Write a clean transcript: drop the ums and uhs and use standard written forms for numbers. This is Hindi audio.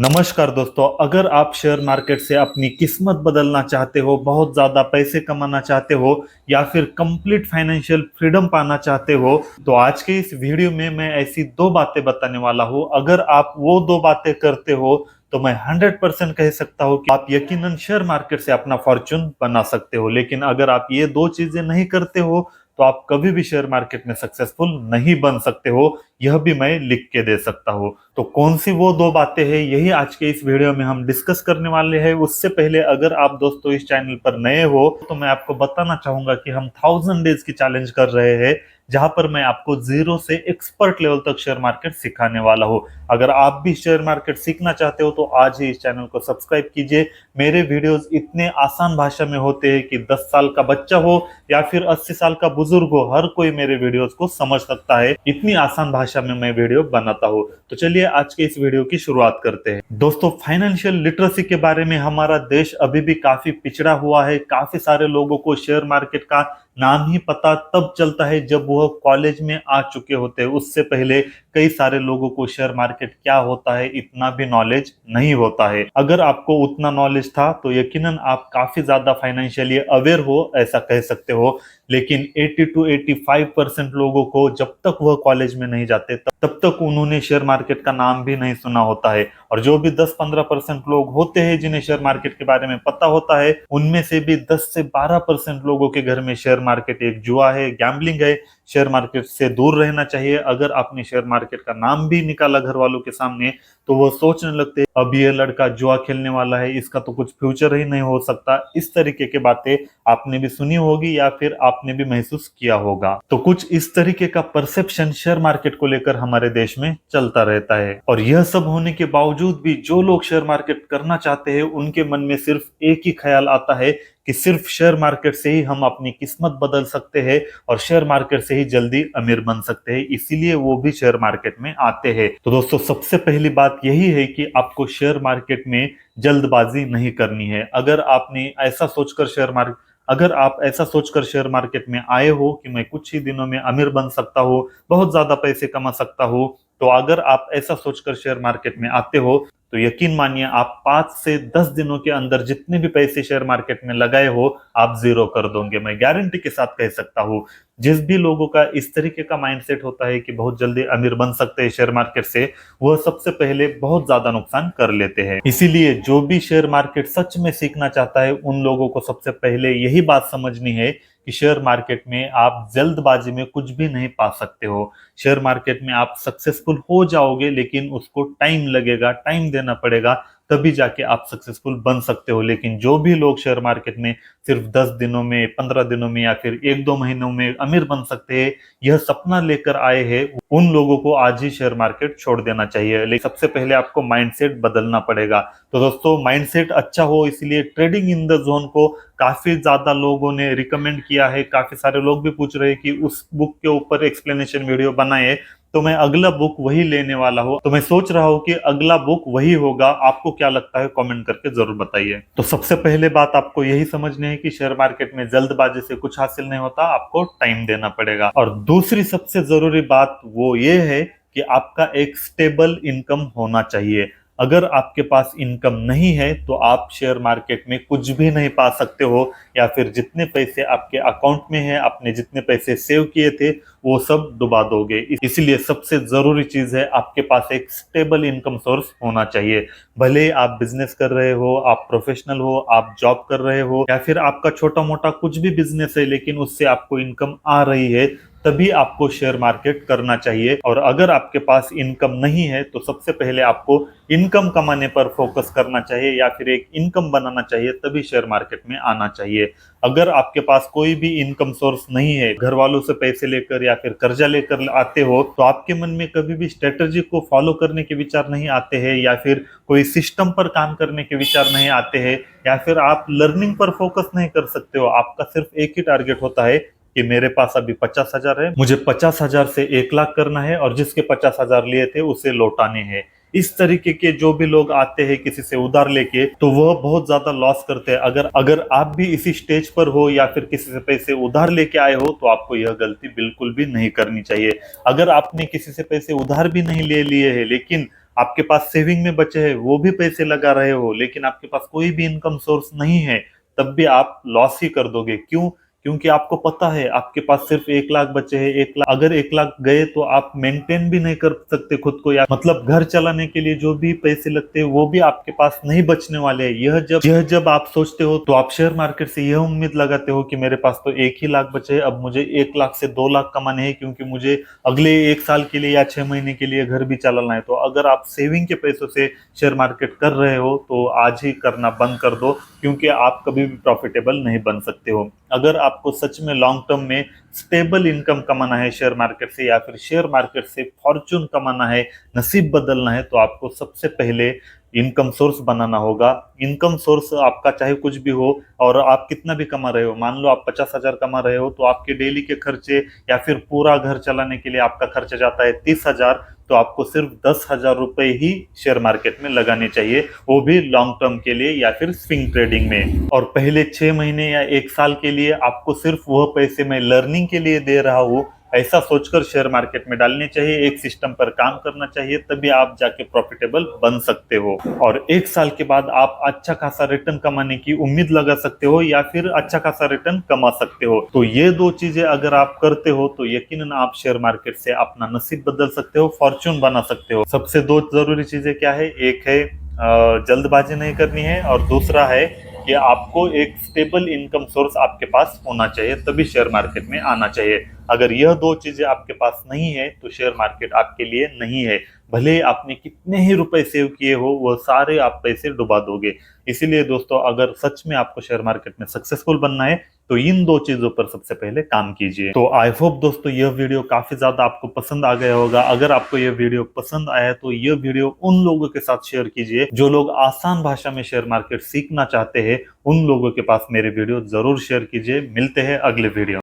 नमस्कार दोस्तों, अगर आप शेयर मार्केट से अपनी किस्मत बदलना चाहते हो, बहुत ज्यादा पैसे कमाना चाहते हो या फिर कंप्लीट फाइनेंशियल फ्रीडम पाना चाहते हो, तो आज के इस वीडियो में मैं ऐसी दो बातें बताने वाला हूं। अगर आप वो दो बातें करते हो तो मैं 100% कह सकता हूं कि आप यकीनन शेयर मार्केट से अपना फॉर्चून बना सकते हो। लेकिन अगर आप ये दो चीजें नहीं करते हो तो आप कभी भी शेयर मार्केट में सक्सेसफुल नहीं बन सकते हो, यह भी मैं लिख के दे सकता हूं। तो कौन सी वो दो बातें हैं, यही आज के इस वीडियो में हम डिस्कस करने वाले हैं। उससे पहले अगर आप दोस्तों इस चैनल पर नए हो तो मैं आपको बताना चाहूंगा कि हम 1000 डेज की चैलेंज कर रहे हैं, जहां पर मैं आपको जीरो से एक्सपर्ट लेवल तक शेयर मार्केट सिखाने वाला हूं। अगर आप भी शेयर मार्केट सीखना चाहते हो तो आज ही इस चैनल को सब्सक्राइब कीजिए। मेरे वीडियोस इतने आसान भाषा में होते हैं कि 10 साल का बच्चा हो या फिर 80 साल का बुजुर्ग हो, हर कोई मेरे वीडियोस को समझ सकता है। इतनी आसान भाषा में मैं वीडियो बनाता हूँ। तो चलिए आज के इस वीडियो की शुरुआत करते हैं। दोस्तों, फाइनेंशियल लिटरेसी के बारे में हमारा देश अभी भी काफी पिछड़ा हुआ है। काफी सारे लोगों को शेयर मार्केट का नाम ही पता तब चलता है जब वह कॉलेज में आ चुके होते हैं। उससे पहले कई सारे लोगों को शेयर मार्केट क्या होता है इतना भी नॉलेज नहीं होता है। अगर आपको उतना नॉलेज था तो यकीनन आप काफी ज्यादा फाइनेंशियली अवेयर हो, ऐसा कह सकते हो। लेकिन 80 to 85% लोगों को जब तक वह कॉलेज में नहीं जाते तब तक उन्होंने शेयर मार्केट का नाम भी नहीं सुना होता है। और जो भी 10-15% लोग होते हैं जिन्हें शेयर मार्केट के बारे में पता होता है, उनमें से भी 10 से 12% लोगों के घर में शेयर मार्केट एक जुआ है, गैम्बलिंग है। शेयर मार्केट से दूर रहना चाहिए। अगर आपने शेयर मार्केट का नाम भी निकाला घर वालों के सामने तो वो सोचने लगते हैं अब ये लड़का जुआ खेलने वाला है, इसका तो कुछ फ्यूचर ही नहीं हो सकता। इस तरीके की बातें आपने भी सुनी होगी या फिर आपने भी महसूस किया होगा। तो कुछ इस तरीके का परसेप्शन शेयर मार्केट को लेकर हमारे देश में चलता रहता है। और यह सब होने के बावजूद भी जो लोग शेयर मार्केट करना चाहते हैं उनके मन में सिर्फ एक ही ख्याल आता है कि सिर्फ शेयर मार्केट से ही हम अपनी किस्मत बदल सकते हैं और शेयर मार्केट से ही जल्दी अमीर बन सकते हैं, इसीलिए वो भी शेयर मार्केट में आते हैं। तो दोस्तों, सबसे पहली बात यही है कि आपको शेयर मार्केट में जल्दबाजी नहीं करनी है। अगर आप ऐसा सोचकर शेयर मार्केट में आए हो कि मैं कुछ ही दिनों में अमीर बन सकता हूँ, बहुत ज्यादा पैसे कमा सकता हूँ, तो अगर आप ऐसा सोचकर शेयर मार्केट में आते हो तो यकीन मानिए आप 5 से 10 दिनों के अंदर जितने भी पैसे शेयर मार्केट में लगाए हो आप जीरो कर दोगे। मैं गारंटी के साथ कह सकता हूँ। जिस भी लोगों का इस तरीके का माइंडसेट होता है कि बहुत जल्दी अमीर बन सकते हैं शेयर मार्केट से, वह सबसे पहले बहुत ज्यादा नुकसान कर लेते हैं। इसीलिए जो भी शेयर मार्केट सच में सीखना चाहता है उन लोगों को सबसे पहले यही बात समझनी है कि शेयर मार्केट में आप जल्दबाजी में कुछ भी नहीं पा सकते हो। शेयर मार्केट में आप सक्सेसफुल हो जाओगे लेकिन उसको टाइम लगेगा, टाइम देना पड़ेगा, तभी जाके आप सक्सेसफुल बन सकते हो। लेकिन जो भी लोग शेयर मार्केट में सिर्फ 10 दिनों में, 15 दिनों में या फिर 1-2 महीनों में अमीर बन सकते हैं, यह सपना लेकर आए हैं, उन लोगों को आज ही शेयर मार्केट छोड़ देना चाहिए। लेकिन सबसे पहले आपको माइंडसेट बदलना पड़ेगा। तो दोस्तों, माइंडसेट अच्छा हो इसलिए ट्रेडिंग इन द जोन को काफी ज्यादा लोगों ने रिकमेंड किया है। काफी सारे लोग भी पूछ रहे हैं कि उस बुक के ऊपर एक्सप्लेनेशन वीडियो बनाए, तो मैं अगला बुक वही लेने वाला हूँ। तो मैं सोच रहा हूँ कि अगला बुक वही होगा। आपको क्या लगता है कमेंट करके जरूर बताइए। तो सबसे पहले बात आपको यही समझनी है कि शेयर मार्केट में जल्दबाजी से कुछ हासिल नहीं होता, आपको टाइम देना पड़ेगा। और दूसरी सबसे जरूरी बात वो ये है कि आपका एक स्टेबल इनकम होना चाहिए। अगर आपके पास इनकम नहीं है तो आप शेयर मार्केट में कुछ भी नहीं पा सकते हो, या फिर जितने पैसे आपके अकाउंट में है, आपने जितने पैसे सेव किए थे वो सब डुबा दोगे। इसलिए सबसे जरूरी चीज है आपके पास एक स्टेबल इनकम सोर्स होना चाहिए। भले आप बिजनेस कर रहे हो, आप प्रोफेशनल हो, आप जॉब कर रहे हो, या फिर आपका छोटा मोटा कुछ भी बिजनेस है लेकिन उससे आपको इनकम आ रही है, तभी आपको शेयर मार्केट करना चाहिए। और अगर आपके पास इनकम नहीं है तो सबसे पहले आपको इनकम कमाने पर फोकस करना चाहिए या फिर एक इनकम बनाना चाहिए, तभी शेयर मार्केट में आना चाहिए। अगर आपके पास कोई भी इनकम सोर्स नहीं है, घर वालों से पैसे लेकर या फिर कर्जा लेकर आते हो, तो आपके मन में कभी भी स्ट्रेटजी को फॉलो करने के विचार नहीं आते हैं, या फिर कोई सिस्टम पर काम करने के विचार नहीं आते हैं, या फिर आप लर्निंग पर फोकस नहीं कर सकते हो। आपका सिर्फ एक ही टारगेट होता है कि मेरे पास अभी 50,000 है, मुझे 50,000 से 1 लाख करना है और जिसके 50,000 लिए थे उसे लौटाने हैं। इस तरीके के जो भी लोग आते हैं किसी से उधार लेके, तो वह बहुत ज्यादा लॉस करते हैं। अगर अगर आप भी इसी स्टेज पर हो या फिर किसी से पैसे उधार लेके आए हो तो आपको यह गलती बिल्कुल भी नहीं करनी चाहिए। अगर आपने किसी से पैसे उधार भी नहीं ले लिए हैं लेकिन आपके पास सेविंग में बचे हैं वो भी पैसे लगा रहे हो, लेकिन आपके पास कोई भी इनकम सोर्स नहीं है, तब भी आप लॉस ही कर दोगे। क्यों? क्योंकि आपको पता है आपके पास सिर्फ 1 लाख बचे हैं। 1 लाख, अगर 1 लाख गए तो आप मेंटेन भी नहीं कर सकते खुद को, या मतलब घर चलाने के लिए जो भी पैसे लगते हैं वो भी आपके पास नहीं बचने वाले हैं। यह जब आप सोचते हो तो आप शेयर मार्केट से यह उम्मीद लगाते हो कि मेरे पास तो 1 ही लाख बचे हैं, अब मुझे 1 लाख से 2 लाख कमाने हैं, क्योंकि मुझे अगले 1 साल के लिए या 6 महीने के लिए घर भी चलाना है। तो अगर आप सेविंग के पैसों से शेयर मार्केट कर रहे हो तो आज ही करना बंद कर दो, क्योंकि आप कभी भी प्रॉफिटेबल नहीं बन सकते हो। अगर आपको सच में लॉन्ग टर्म में स्टेबल इनकम कमाना है शेयर मार्केट से, या फिर शेयर मार्केट से फॉर्चून कमाना है, नसीब बदलना है, तो आपको सबसे पहले इनकम सोर्स बनाना होगा। इनकम सोर्स आपका चाहे कुछ भी हो और आप कितना भी कमा रहे हो, मान लो आप 50,000 कमा रहे हो, तो आपके डेली के खर्चे या फिर पूरा घर चलाने के लिए आपका खर्चा जाता है 30,000, तो आपको सिर्फ 10,000 रुपए ही शेयर मार्केट में लगाने चाहिए, वो भी लॉन्ग टर्म के लिए या फिर स्विंग ट्रेडिंग में। और पहले 6 महीने या 1 साल के लिए आपको सिर्फ वह पैसे मैं लर्निंग के लिए दे रहा हूँ, ऐसा सोचकर शेयर मार्केट में डालने चाहिए। एक सिस्टम पर काम करना चाहिए, तभी आप जाके प्रॉफिटेबल बन सकते हो। और 1 साल के बाद आप अच्छा खासा रिटर्न कमाने की उम्मीद लगा सकते हो, या फिर अच्छा खासा रिटर्न कमा सकते हो। तो ये 2 चीजें अगर आप करते हो तो यकीनन आप शेयर मार्केट से अपना नसीब बदल सकते हो, फॉर्चून बना सकते हो। सबसे 2 जरूरी चीजें क्या है? एक है जल्दबाजी नहीं करनी है, और दूसरा है कि आपको एक स्टेबल इनकम सोर्स आपके पास होना चाहिए, तभी शेयर मार्केट में आना चाहिए। अगर यह 2 चीजें आपके पास नहीं है तो शेयर मार्केट आपके लिए नहीं है। भले आपने कितने ही रुपए सेव किए हो, वह सारे आप पैसे डुबा दोगे। इसीलिए दोस्तों, अगर सच में आपको शेयर मार्केट में सक्सेसफुल बनना है तो इन 2 चीजों पर सबसे पहले काम कीजिए। तो आई होप दोस्तों यह वीडियो काफी ज्यादा आपको पसंद आ गया होगा। अगर आपको यह वीडियो पसंद आया तो यह वीडियो उन लोगों के साथ शेयर कीजिए जो लोग आसान भाषा में शेयर मार्केट सीखना चाहते हैं। उन लोगों के पास मेरे वीडियो जरूर शेयर कीजिए। मिलते हैं अगले वीडियो।